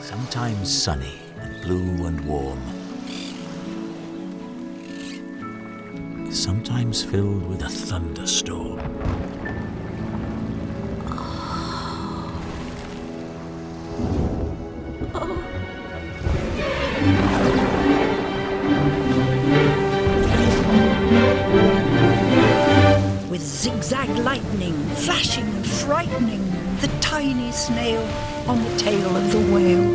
Sometimes sunny and blue and warm. Sometimes filled with a thunderstorm. With zigzag lightning, flashing and frightening, the tiny snail on the tail of the whale.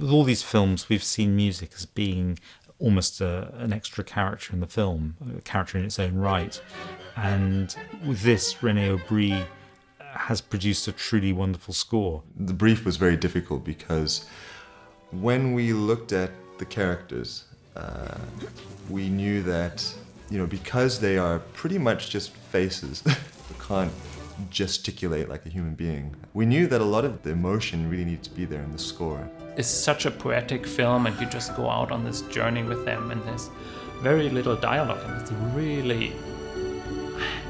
With all these films, we've seen music as being almost an extra character in the film, a character in its own right. And with this, René Aubry has produced a truly wonderful score. The brief was very difficult because when we looked at the characters, we knew that, because they are pretty much just faces, they can't gesticulate like a human being. We knew that a lot of the emotion really needed to be there in the score. It's such a poetic film, and you just go out on this journey with them, and there's very little dialogue, and it's really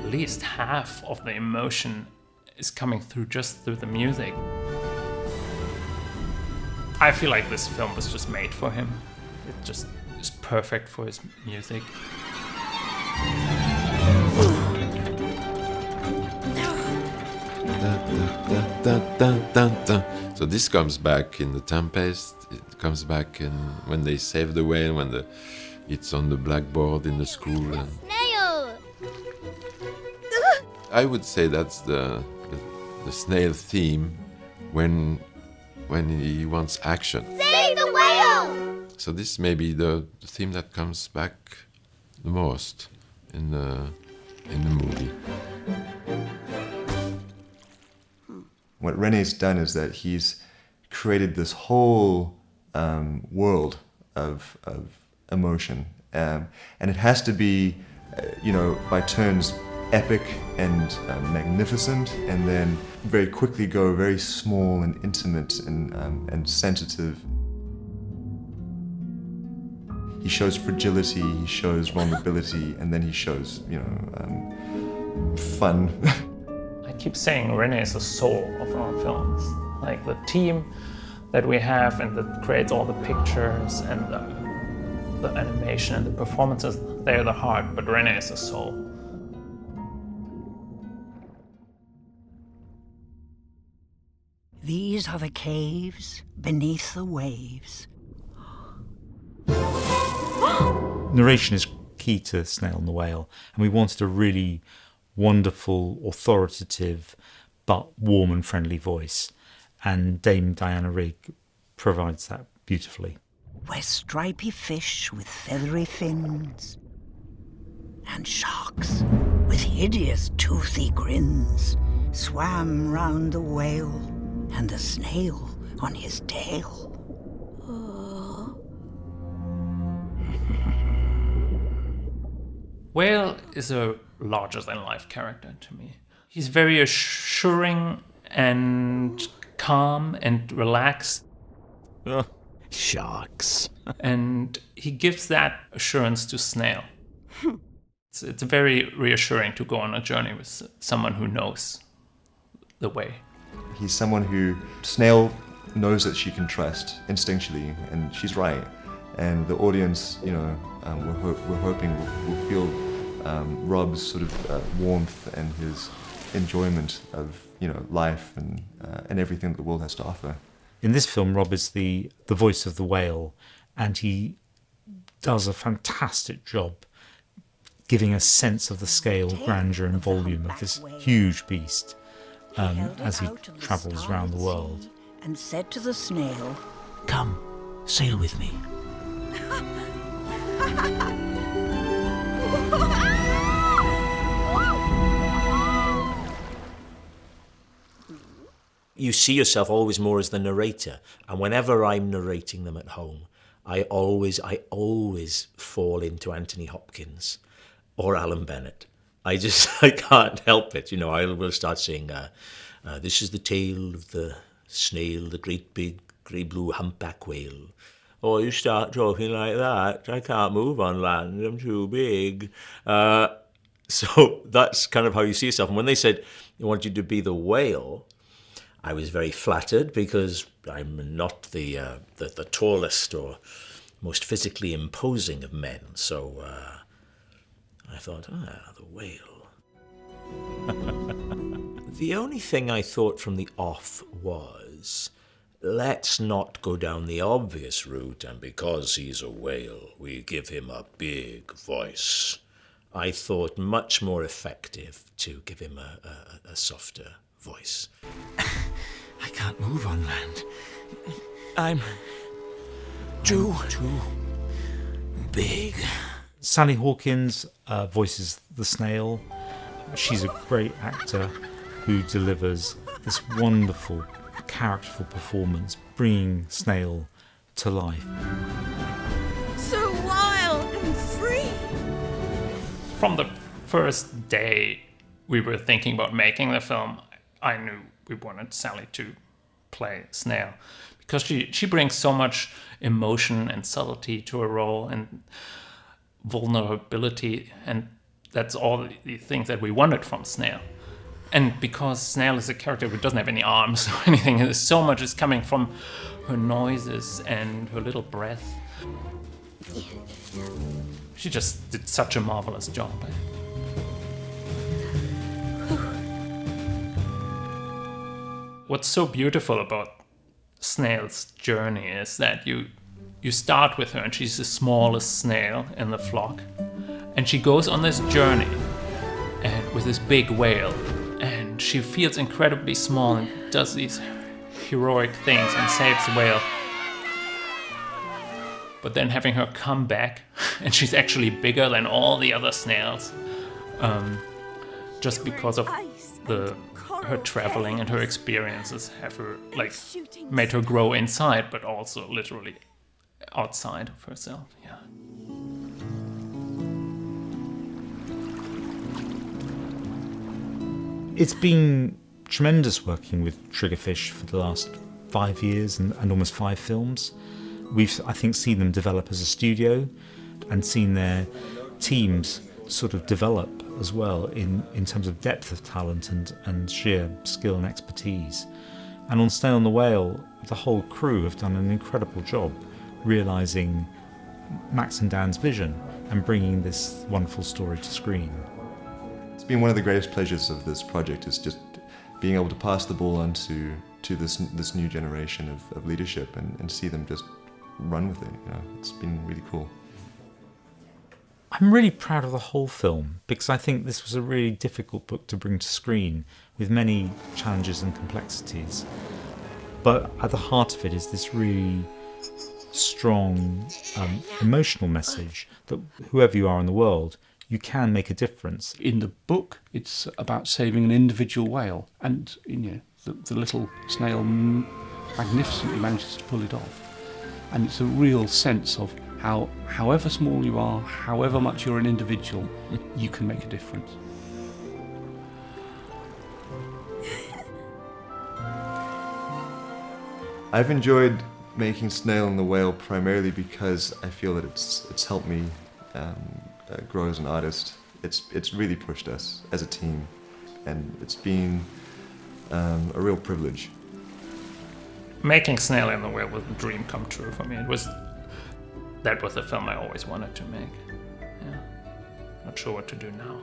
at least half of the emotion is coming through just through the music. I feel like this film was just made for him. It just is perfect for his music. So this comes back in The Tempest, it comes back in when they save the whale, when it's on the blackboard in the school. And Snail! I would say that's the Snail theme when he wants action. Save the whale! So this may be the theme that comes back the most in the movie. What René's done is that he's created this whole world of emotion, and it has to be, by turns epic and magnificent, and then very quickly go very small and intimate and sensitive. He shows fragility, he shows vulnerability, and then he shows, fun. I keep saying René is the soul of our films. Like the team that we have and that creates all the pictures and the animation and the performances, they're the heart, but René is the soul. These are the caves beneath the waves. Narration is key to Snail and the Whale, and we wanted a really wonderful, authoritative, but warm and friendly voice. And Dame Diana Rigg provides that beautifully. Where stripy fish with feathery fins, and sharks with hideous toothy grins swam round the whale and the snail on his tail. Whale is a larger-than-life character to me. He's very assuring and calm and relaxed. Sharks. And he gives that assurance to Snail. It's very reassuring to go on a journey with someone who knows the way. He's someone who Snail knows that she can trust instinctually, and she's right. And the audience, we're hoping will feel Rob's sort of warmth and his enjoyment of life and everything that the world has to offer. In this film, Rob is the voice of the whale, and he does a fantastic job giving a sense of the scale, grandeur and volume of this huge beast as he travels around the world. And said to the snail, Come, sail with me. You see yourself always more as the narrator, and whenever I'm narrating them at home, I always fall into Anthony Hopkins or Alan Bennett. I can't help it. I will start saying, this is the tale of the snail, the great big grey blue humpback whale. Oh, you start talking like that. I can't move on land. I'm too big. So that's kind of how you see yourself. And when they said they want you to be the whale, I was very flattered because I'm not the tallest or most physically imposing of men. So I thought, the whale. The only thing I thought from the off was, let's not go down the obvious route, and because he's a whale, we give him a big voice. I thought much more effective to give him a softer voice. I can't move on land. I'm too big. Sally Hawkins voices the snail. She's a great actor who delivers this wonderful, characterful performance, bringing Snail to life. So wild and free. From the first day we were thinking about making the film, I knew we wanted Sally to play Snail because she brings so much emotion and subtlety to her role and vulnerability, and that's all the things that we wanted from Snail. And because Snail is a character who doesn't have any arms or anything, so much is coming from her noises and her little breath. She just did such a marvelous job. What's so beautiful about Snail's journey is that you start with her and she's the smallest snail in the flock, and she goes on this journey and with this big whale, and she feels incredibly small and does these heroic things and saves the whale. But then having her come back and she's actually bigger than all the other snails, just because of her traveling and her experiences have her made her grow inside, but also literally outside of herself. Yeah. It's been tremendous working with Triggerfish for the last 5 years and almost 5 films. We've, I think, seen them develop as a studio and seen their teams sort of develop as well in terms of depth of talent and sheer skill and expertise. And on Snail and the Whale, the whole crew have done an incredible job realising Max and Dan's vision and bringing this wonderful story to screen. It's been one of the greatest pleasures of this project, is just being able to pass the ball on to this new generation of leadership and see them just run with it. You know, it's been really cool. I'm really proud of the whole film because I think this was a really difficult book to bring to screen with many challenges and complexities. But at the heart of it is this really strong emotional message that whoever you are in the world, you can make a difference. In the book, it's about saving an individual whale, and the little snail magnificently manages to pull it off. And it's a real sense of how, however small you are, however much you're an individual, you can make a difference. I've enjoyed making Snail and the Whale primarily because I feel that it's helped me grow as an artist. It's really pushed us as a team, and it's been a real privilege. Making Snail and the Whale was a dream come true for me. That was the film I always wanted to make. Yeah. Not sure what to do now.